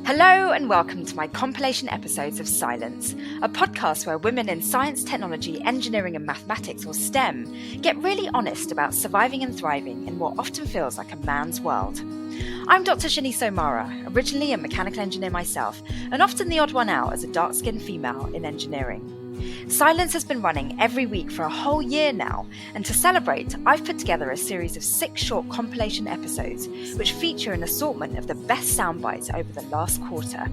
Hello and welcome to my compilation episodes of Scilence, a podcast where women in science, technology, engineering and mathematics, or STEM, get really honest about surviving and thriving in what often feels like a man's world. I'm Dr. Shani Somara, originally a mechanical engineer myself, and often the odd one out as a dark-skinned female in engineering. Scilence has been running every week for a whole year now, and to celebrate, I've put together a series of 6 short compilation episodes which feature an assortment of the best soundbites over the last quarter.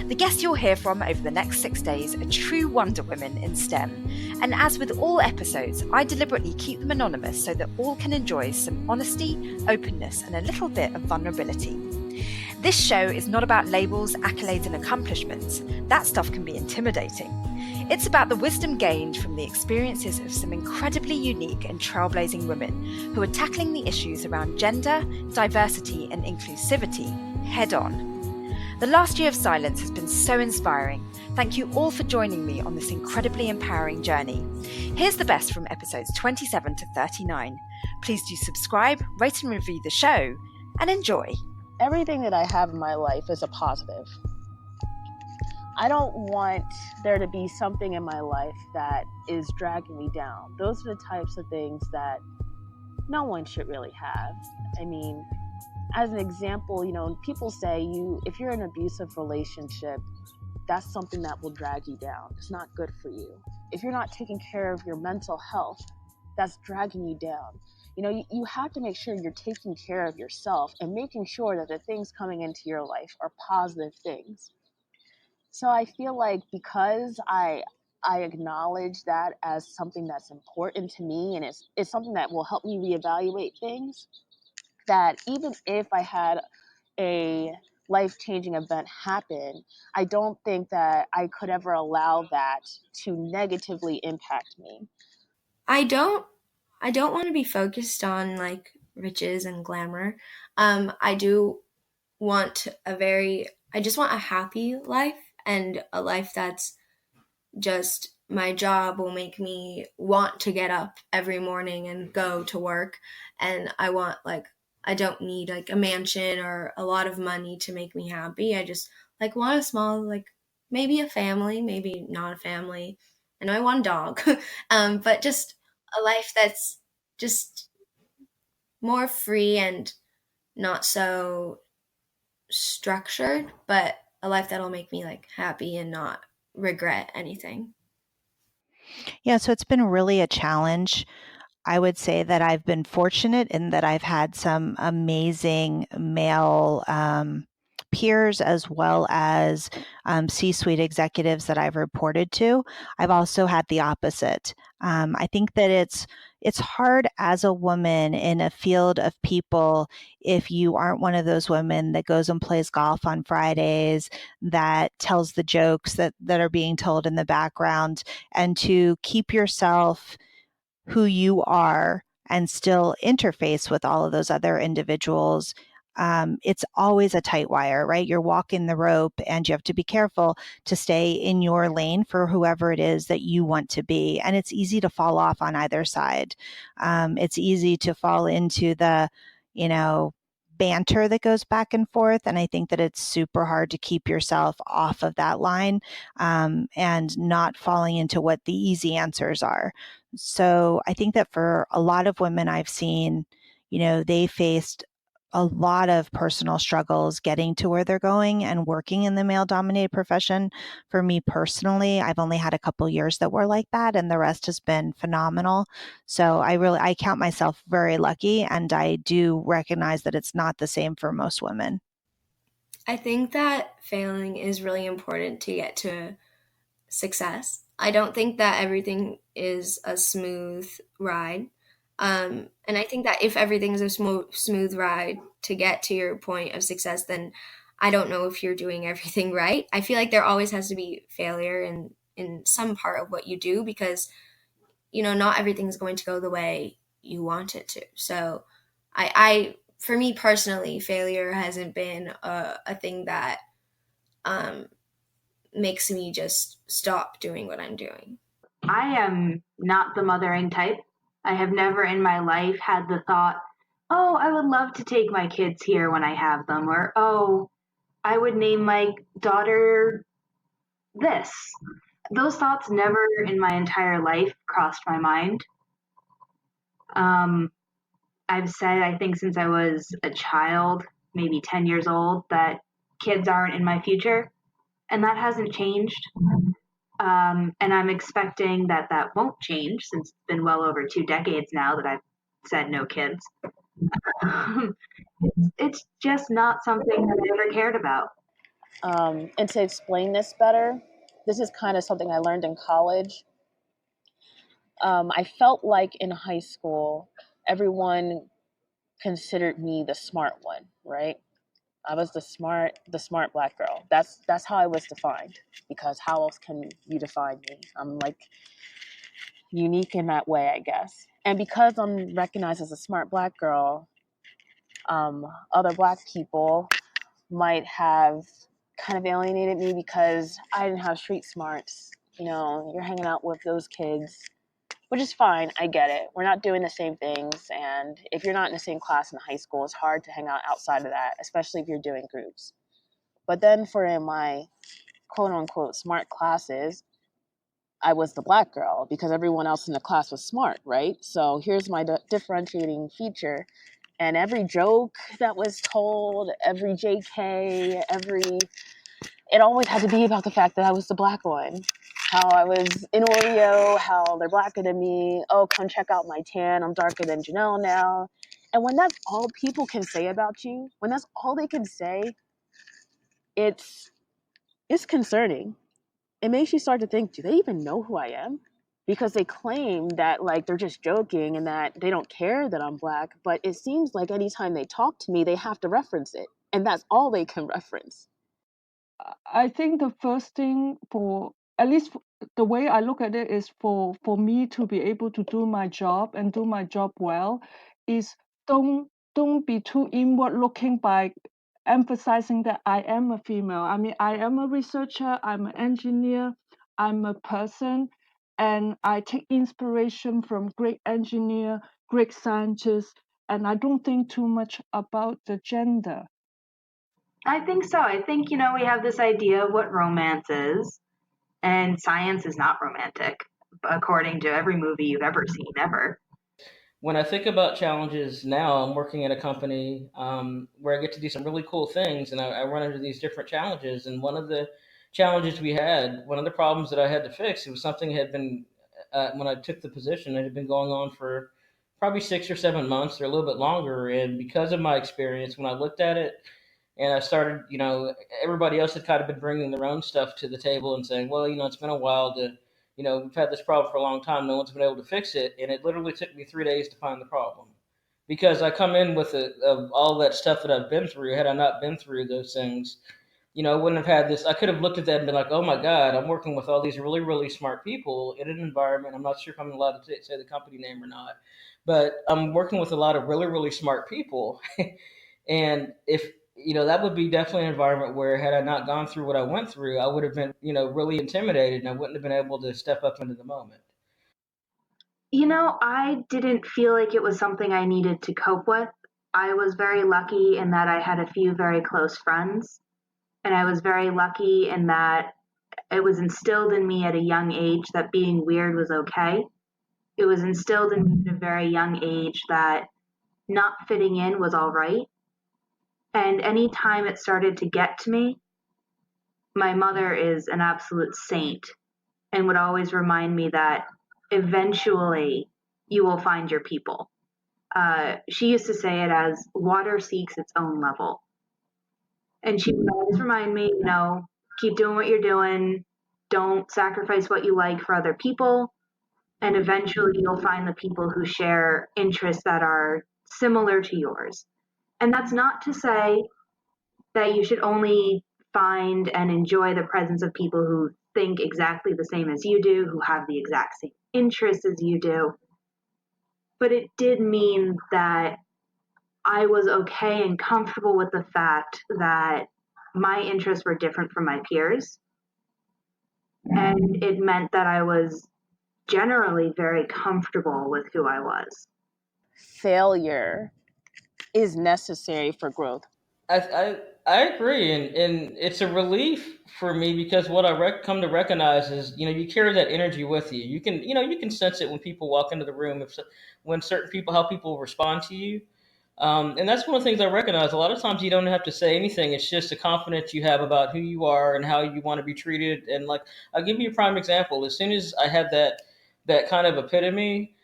The guests you'll hear from over the next 6 days are true wonder women in STEM, and as with all episodes, I deliberately keep them anonymous so that all can enjoy some honesty, openness, and a little bit of vulnerability. This show is not about labels, accolades, and accomplishments. That stuff can be intimidating. It's about the wisdom gained from the experiences of some incredibly unique and trailblazing women who are tackling the issues around gender, diversity, and inclusivity head on. The last year of Scilence has been so inspiring. Thank you all for joining me on this incredibly empowering journey. Here's the best from episodes 27 to 39. Please do subscribe, rate and review the show, and enjoy. Everything that I have in my life is a positive. I don't want there to be something in my life that is dragging me down. Those are the types of things that no one should really have. I mean, as an example, people say if you're in an abusive relationship, that's something that will drag you down. It's not good for you. If you're not taking care of your mental health, that's dragging you down. You have to make sure you're taking care of yourself and making sure that the things coming into your life are positive things. So I feel like because I acknowledge that as something that's important to me and it's something that will help me reevaluate things, that even if I had a life-changing event happen, I don't think that I could ever allow that to negatively impact me. I don't want to be focused on like riches and glamour. I just want a happy life and a life that's just my job will make me want to get up every morning and go to work. And I don't need like a mansion or a lot of money to make me happy. I just want a small, maybe a family, maybe not a family. I know I want a dog, but just a life that's just more free and not so structured, but a life that'll make me happy and not regret anything. Yeah, so it's been really a challenge. I would say that I've been fortunate in that I've had some amazing male peers as well as C-suite executives that I've reported to. I've also had the opposite. I think that it's hard as a woman in a field of people if you aren't one of those women that goes and plays golf on Fridays, that tells the jokes that are being told in the background, and to keep yourself who you are and still interface with all of those other individuals. It's always a tight wire, right? You're walking the rope and you have to be careful to stay in your lane for whoever it is that you want to be. And it's easy to fall off on either side. It's easy to fall into the, banter that goes back and forth. And I think that it's super hard to keep yourself off of that line and not falling into what the easy answers are. So I think that for a lot of women I've seen, they faced a lot of personal struggles getting to where they're going and working in the male-dominated profession. For me personally, I've only had a couple years that were like that, and the rest has been phenomenal. So I count myself very lucky, and I do recognize that it's not the same for most women. I think that failing is really important to get to success. I don't think that everything is a smooth ride. And I think that if everything is a smooth ride to get to your point of success, then I don't know if you're doing everything right. I feel like there always has to be failure in some part of what you do because, not everything's going to go the way you want it to. So for me personally, failure hasn't been a thing that makes me just stop doing what I'm doing. I am not the mothering type. I have never in my life had the thought, oh, I would love to take my kids here when I have them, or, oh, I would name my daughter this. Those thoughts never in my entire life crossed my mind. Um, I've said, I think, since I was a child, maybe 10 years old, that kids aren't in my future, and that hasn't changed. And I'm expecting that that won't change since it's been well over 2 decades now that I've said no kids. It's just not something that I ever cared about. And to explain this better, this is kind of something I learned in college. I felt like in high school, everyone considered me the smart one, right? I was the smart black girl. That's how I was defined. Because how else can you define me? I'm like unique in that way, I guess. And because I'm recognized as a smart black girl, other black people might have kind of alienated me because I didn't have street smarts. You know, you're hanging out with those kids, which is fine. I get it. We're not doing the same things. And if you're not in the same class in high school, it's hard to hang out outside of that, especially if you're doing groups. But then for my quote unquote smart classes, I was the black girl because everyone else in the class was smart, right? So here's my differentiating feature. And every joke that was told, every JK, it always had to be about the fact that I was the black one. How I was in Oreo, how they're blacker than me. Oh, come check out my tan. I'm darker than Janelle now. And when that's all people can say about you, when that's all they can say, it's concerning. It makes you start to think, do they even know who I am? Because they claim that like they're just joking and that they don't care that I'm black, but it seems like anytime they talk to me, they have to reference it. And that's all they can reference. I think the first thing for, at least the way I look at it, is for me to be able to do my job and do my job well, is don't be too inward looking by emphasizing that I am a female. I mean, I am a researcher, I'm an engineer, I'm a person, and I take inspiration from great engineer, great scientists, and I don't think too much about the gender. I think so. I think, we have this idea of what romance is, and science is not romantic, according to every movie you've ever seen, ever. When I think about challenges now, I'm working at a company where I get to do some really cool things, and I run into these different challenges. And one of the challenges we had, one of the problems that I had to fix, it was something that had been, when I took the position, it had been going on for probably 6 or 7 months or a little bit longer. And because of my experience, when I looked at it and I started, everybody else had kind of been bringing their own stuff to the table and saying, well, it's been a while to, we've had this problem for a long time. No one's been able to fix it. And it literally took me 3 days to find the problem because I come in with of all that stuff that I've been through. Had I not been through those things, I wouldn't have had this. I could have looked at that and been like, oh my God, I'm working with all these really, really smart people in an environment. I'm not sure if I'm allowed to say the company name or not, but I'm working with a lot of really, really smart people. And if that would be definitely an environment where had I not gone through what I went through, I would have been, really intimidated and I wouldn't have been able to step up into the moment. I didn't feel like it was something I needed to cope with. I was very lucky in that I had a few very close friends, and I was very lucky in that it was instilled in me at a young age that being weird was okay. It was instilled in me at a very young age that not fitting in was all right. And any time it started to get to me, my mother is an absolute saint and would always remind me that eventually you will find your people. She used to say it as water seeks its own level. And she would always remind me, keep doing what you're doing. Don't sacrifice what you like for other people. And eventually you'll find the people who share interests that are similar to yours. And that's not to say that you should only find and enjoy the presence of people who think exactly the same as you do, who have the exact same interests as you do. But it did mean that I was okay and comfortable with the fact that my interests were different from my peers. And it meant that I was generally very comfortable with who I was. Failure is necessary for growth. I agree, and it's a relief for me because what come to recognize is, you carry that energy with you. You can sense it when people walk into the room, when certain people, how people respond to you. And that's one of the things I recognize. A lot of times you don't have to say anything. It's just the confidence you have about who you are and how you want to be treated. And like, I'll give you a prime example. As soon as I had that kind of epitome,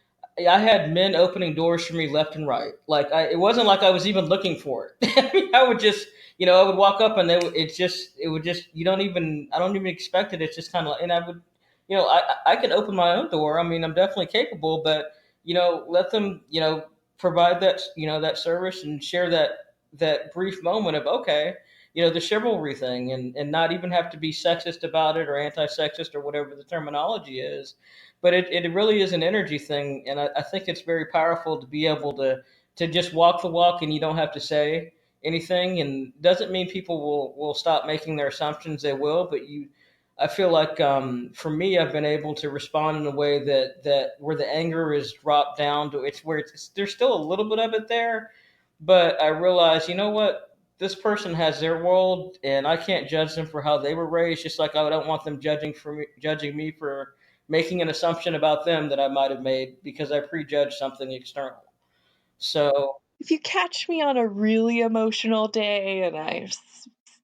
I had men opening doors for me left and right. Like, it wasn't like I was even looking for it. I mean, I would just, I would walk up and it would just, I don't even expect it. It's just kind of, and I would, I could open my own door. I mean, I'm definitely capable, but let them, provide that service and share that brief moment of, okay, the chivalry thing, and not even have to be sexist about it or anti-sexist or whatever the terminology is, but it really is an energy thing, and I think it's very powerful to be able to just walk the walk, and you don't have to say anything, and doesn't mean people will stop making their assumptions. They will, but I feel like, for me, I've been able to respond in a way that where the anger is dropped down to, it's where there's still a little bit of it there, but I realize, you know what, this person has their world, and I can't judge them for how they were raised. Just like I don't want them judging me for making an assumption about them that I might have made because I prejudged something external. So If you catch me on a really emotional day and I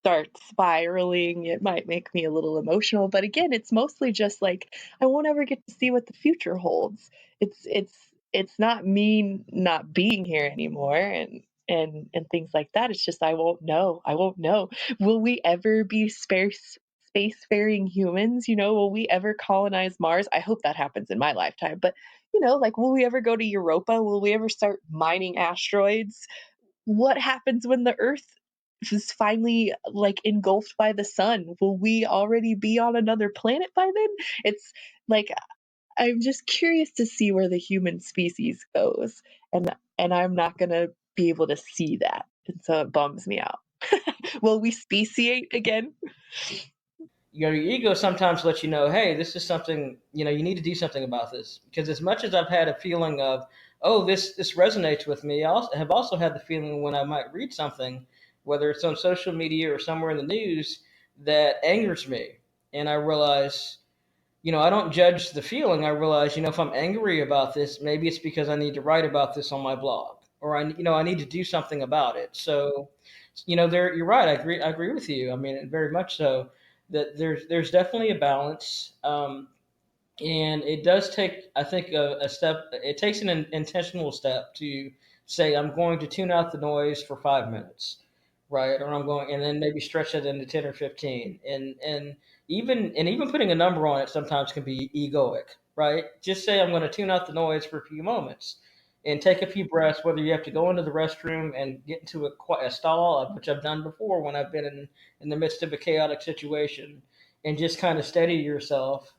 start spiraling, it might make me a little emotional. But again, it's mostly just like I won't ever get to see what the future holds. It's not me not being here anymore and things like that. It's just I won't know. I won't know. Will we ever be spacefaring humans? Will we ever colonize Mars? I hope that happens in my lifetime. But like, will we ever go to Europa? Will we ever start mining asteroids? What happens when the Earth is finally like engulfed by the sun? Will we already be on another planet by then? It's like I'm just curious to see where the human species goes, and I'm not gonna be able to see that, and so it bums me out. Will we speciate again? your ego sometimes lets you know, hey, this is something, you need to do something about this. Because as much as I've had a feeling of, oh, this resonates with me, have also had the feeling when I might read something, whether it's on social media or somewhere in the news, that angers me. And I realize, I don't judge the feeling. I realize, if I'm angry about this, maybe it's because I need to write about this on my blog, or I need to do something about it. So, you're right. I agree with you. I mean, very much so. That there's definitely a balance, and it does take, I think, a step. It takes an intentional step to say, I'm going to tune out the noise for 5 minutes, right? Or I'm going, and then maybe stretch it into 10 or 15, and even putting a number on it sometimes can be egoic, right? Just say, I'm going to tune out the noise for a few moments and take a few breaths, whether you have to go into the restroom and get into a stall, which I've done before when I've been in the midst of a chaotic situation, and just kind of steady yourself,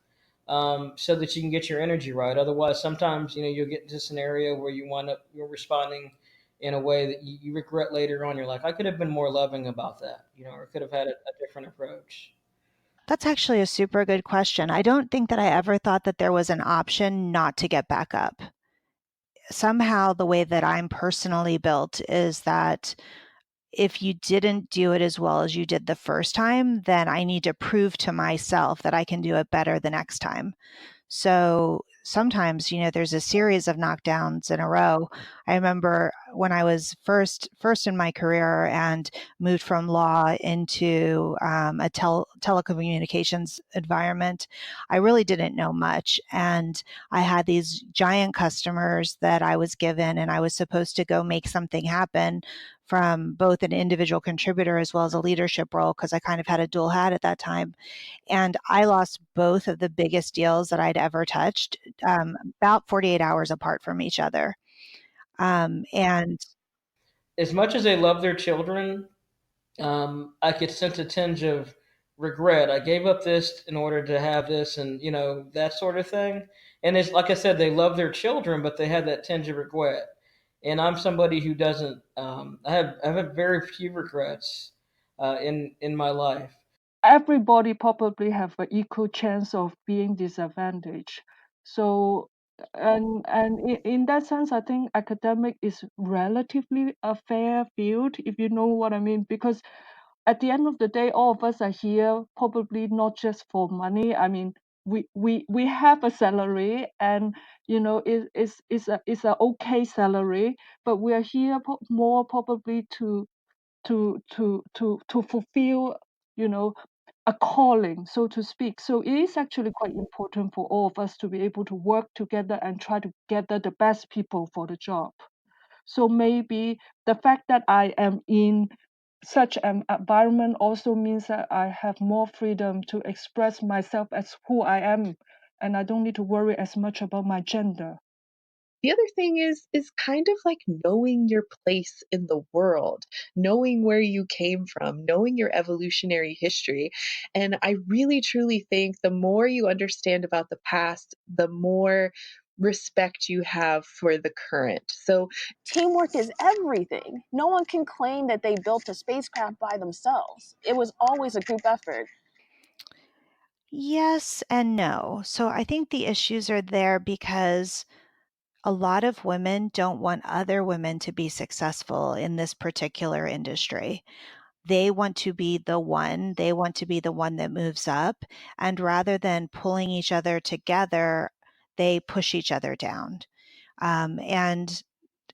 so that you can get your energy right. Otherwise, sometimes, you'll get into a scenario where you're responding in a way that you regret later on. You're like, I could have been more loving about that, or could have had a different approach. That's actually a super good question. I don't think that I ever thought that there was an option not to get back up. Somehow, the way that I'm personally built is that if you didn't do it as well as you did the first time, then I need to prove to myself that I can do it better the next time. So sometimes, there's a series of knockdowns in a row. I remember when I was first in my career and moved from law into a telecommunications environment, I really didn't know much. And I had these giant customers that I was given, and I was supposed to go make something happen from both an individual contributor as well as a leadership role, because I kind of had a dual hat at that time. And I lost both of the biggest deals that I'd ever touched, about 48 hours apart from each other. And As much as they love their children, I could sense a tinge of regret. I gave up this in order to have this, and that sort of thing. And it's like I said, they love their children, but they had that tinge of regret. And I'm somebody who doesn't. I have very few regrets, in my life. Everybody probably have an equal chance of being disadvantaged. So and in that sense, I think academic is relatively a fair field, if you know what I mean, because at the end of the day, all of us are here probably not just for money. I mean, we have a salary, and it's a okay salary, but we are here more probably to fulfill, you know, a calling, so to speak. So it is actually quite important for all of us to be able to work together and try to gather the best people for the job. So maybe the fact that I am in such an environment also means that I have more freedom to express myself as who I am, and I don't need to worry as much about my gender. The other thing is kind of like knowing your place in the world, knowing where you came from, knowing your evolutionary history. And I really truly think the more you understand about the past, the more respect you have for the current. So Teamwork is everything. No one can claim that they built a spacecraft by themselves. It was always a group effort. Yes and no. So I think the issues are there because a lot of women don't want other women to be successful in this particular industry. They want to be the one, they want to be the one that moves up. And rather than pulling each other together, they push each other down. And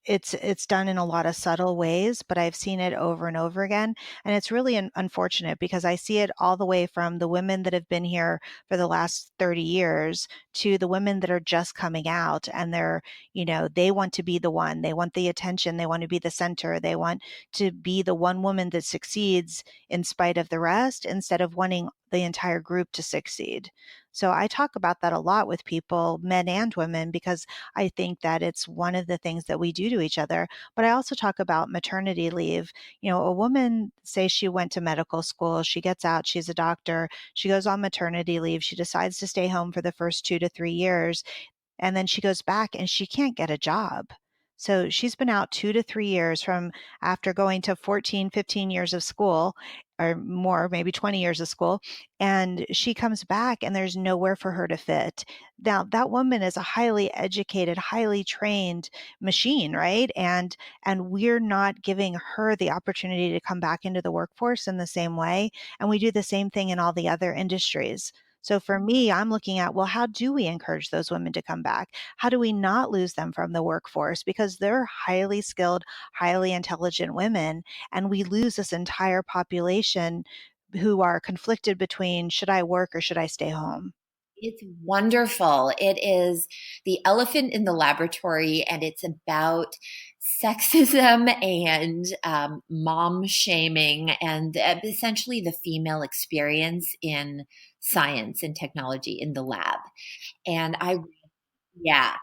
it's done in a lot of subtle ways, but I've seen it over and over again, and it's really unfortunate because I see it all the way from the women that have been here for the last 30 years to the women that are just coming out, and they want to be the one, they want the attention, they want to be the center, they want to be the one woman that succeeds in spite of the rest instead of wanting the entire group to succeed. So I talk about that a lot with people, men and women, because I think that it's one of the things that we do to each other. But I also talk about maternity leave. A woman, say she went to medical school, she gets out, she's a doctor, she goes on maternity leave, she decides to stay home for the first 2 to 3 years. And then she goes back and she can't get a job. So she's been out 2 to 3 years from after going to 14, 15 years of school or more, maybe 20 years of school. And she comes back and there's nowhere for her to fit. Now, that woman is a highly educated, highly trained machine, right? And we're not giving her the opportunity to come back into the workforce in the same way. And we do the same thing in all the other industries. So for me, I'm looking at, well, how do we encourage those women to come back? How do we not lose them from the workforce? Because they're highly skilled, highly intelligent women, and we lose this entire population who are conflicted between should I work or should I stay home? It's wonderful. It is the elephant in the laboratory, and it's about sexism and mom shaming and essentially the female experience in science and technology in the lab. And yeah,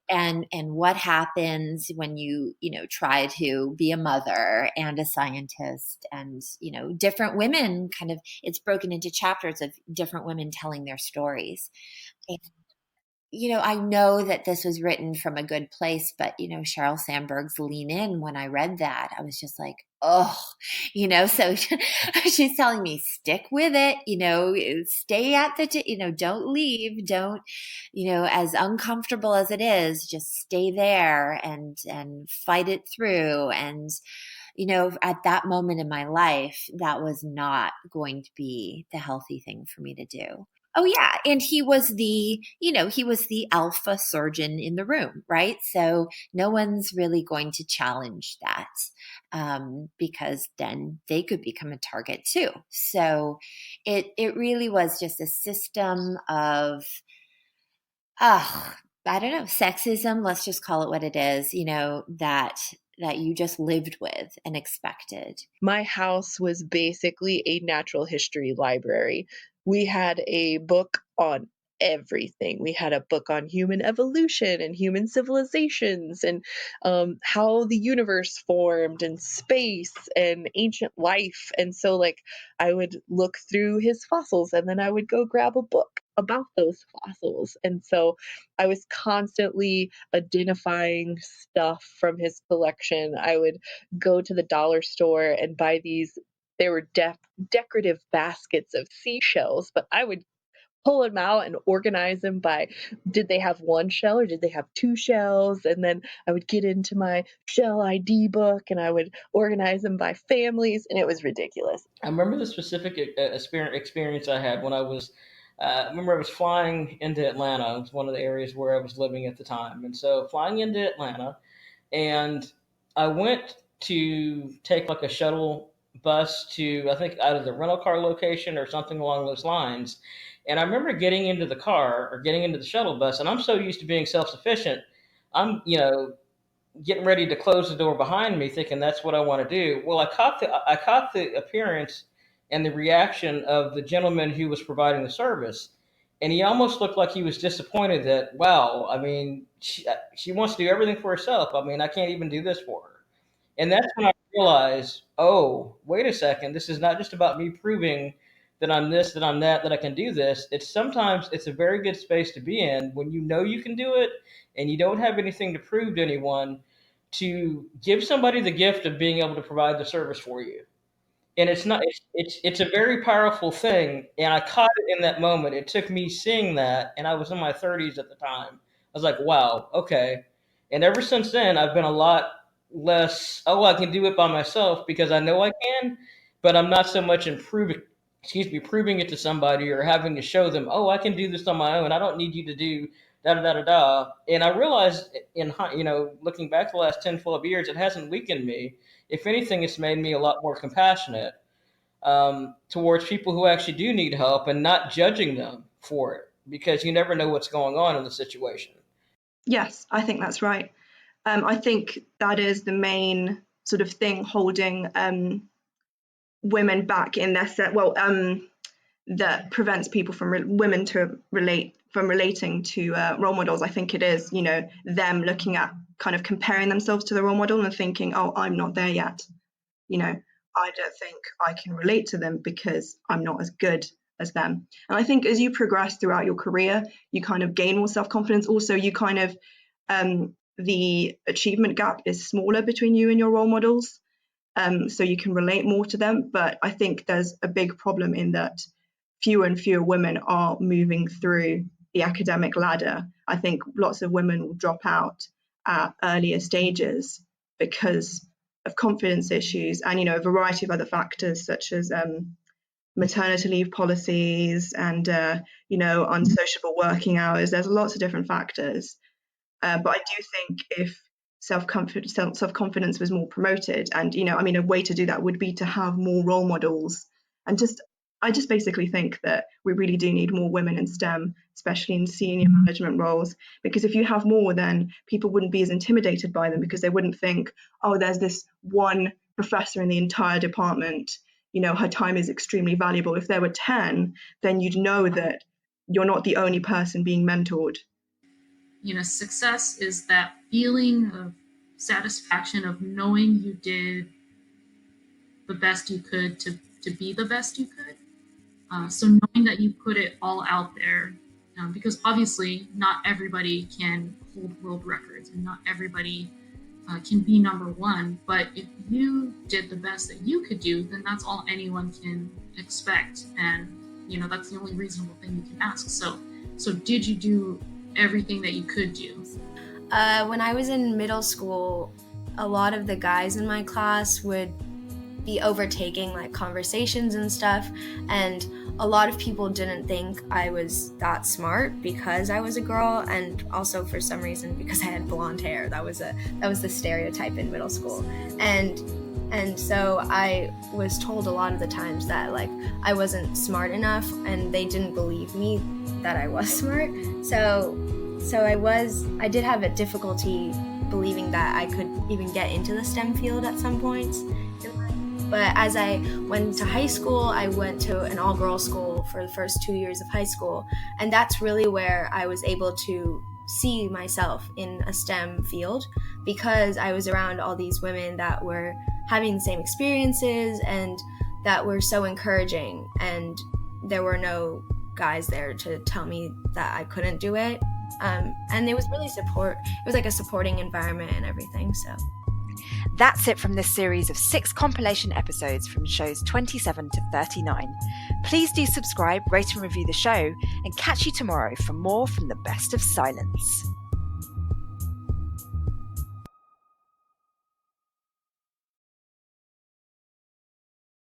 and what happens when you try to be a mother and a scientist, and different women, kind of, it's broken into chapters of different women telling their stories. And I know that this was written from a good place, but Sheryl Sandberg's Lean In, when I read that, I was just like, oh, so she's telling me, stick with it, stay at don't leave, don't, as uncomfortable as it is, just stay there and fight it through. And, at that moment in my life, that was not going to be the healthy thing for me to do. Oh yeah, and he was the alpha surgeon in the room, right? So no one's really going to challenge that, because then they could become a target too. So it really was just a system of, I don't know, sexism. Let's just call it what it is. That you just lived with and expected. my house was basically a natural history library. We had a book on everything. We had a book on human evolution and human civilizations, and how the universe formed, and space and ancient life. And so, like, I would look through his fossils, and then I would go grab a book about those fossils. And so I was constantly identifying stuff from his collection. I would go to the dollar store and buy these. They were decorative baskets of seashells, but I would pull them out and organize them by, did they have one shell or did they have two shells? And then I would get into my shell ID book and I would organize them by families, and it was ridiculous. I remember the specific experience I had when I was. I remember I was flying into Atlanta. It was one of the areas where I was living at the time, and so flying into Atlanta, and I went to take like a shuttle bus to, I think, either the rental car location or something along those lines. And I remember getting into the car or getting into the shuttle bus, and I'm so used to being self sufficient. I'm, getting ready to close the door behind me, thinking that's what I want to do. Well, I caught the appearance and the reaction of the gentleman who was providing the service, and he almost looked like he was disappointed that, wow, I mean, she wants to do everything for herself. I mean, I can't even do this for her. And that's when I realized, oh, wait a second, this is not just about me proving that I'm this, that I'm that, that I can do this. It's a very good space to be in when you know you can do it and you don't have anything to prove to anyone, to give somebody the gift of being able to provide the service for you. And it's not it's a very powerful thing, and I caught it in that moment. It took me seeing that, and I was in my 30s at the time. I was like, wow, okay. And ever since then I've been a lot less, oh, I can do it by myself, because I know I can, but I'm not so much in proving it to somebody or having to show them, oh, I can do this on my own, I don't need you to do da da da da da. And I realized, looking back the last 10, 12 years, it hasn't weakened me. If anything, it's made me a lot more compassionate, towards people who actually do need help, and not judging them for it, because you never know what's going on in the situation. Yes, I think that's right. I think that is the main sort of thing holding women back in their set. Well, that prevents people from women to relating to role models. I think it is, them looking at kind of comparing themselves to the role model and thinking, oh, I'm not there yet. I don't think I can relate to them because I'm not as good as them. And I think as you progress throughout your career, you kind of gain more self-confidence. Also, you kind of, the achievement gap is smaller between you and your role models. So you can relate more to them. But I think there's a big problem in that fewer and fewer women are moving through the academic ladder. I think lots of women will drop out at earlier stages because of confidence issues and, a variety of other factors such as maternity leave policies and, unsociable working hours. There's lots of different factors. But I do think if self-confidence was more promoted, and a way to do that would be to have more role models. And I just basically think that we really do need more women in STEM, especially in senior management roles, because if you have more, then people wouldn't be as intimidated by them, because they wouldn't think, oh, there's this one professor in the entire department, her time is extremely valuable. If there were 10, then you'd know that you're not the only person being mentored. Success is that feeling of satisfaction of knowing you did the best you could to be the best you could. So knowing that you put it all out there, because obviously not everybody can hold world records and not everybody can be number one. But if you did the best that you could do, then that's all anyone can expect. And, that's the only reasonable thing you can ask. So did you do everything that you could do? When I was in middle school, a lot of the guys in my class would be overtaking like conversations and stuff, and a lot of people didn't think I was that smart because I was a girl, and also for some reason because I had blonde hair. That was the stereotype in middle school, and so I was told a lot of the times that like I wasn't smart enough, and they didn't believe me that I was smart. So I did have a difficulty believing that I could even get into the STEM field at some points. But as I went to high school, I went to an all-girls school for the first 2 years of high school. And that's really where I was able to see myself in a STEM field, because I was around all these women that were having the same experiences and that were so encouraging. And there were no guys there to tell me that I couldn't do it. And it was really it was like a supporting environment and everything. So That's it from this series of 6 compilation episodes from shows 27 to 39. Please do subscribe, rate and review the show, and catch you tomorrow for more from the best of Scilence.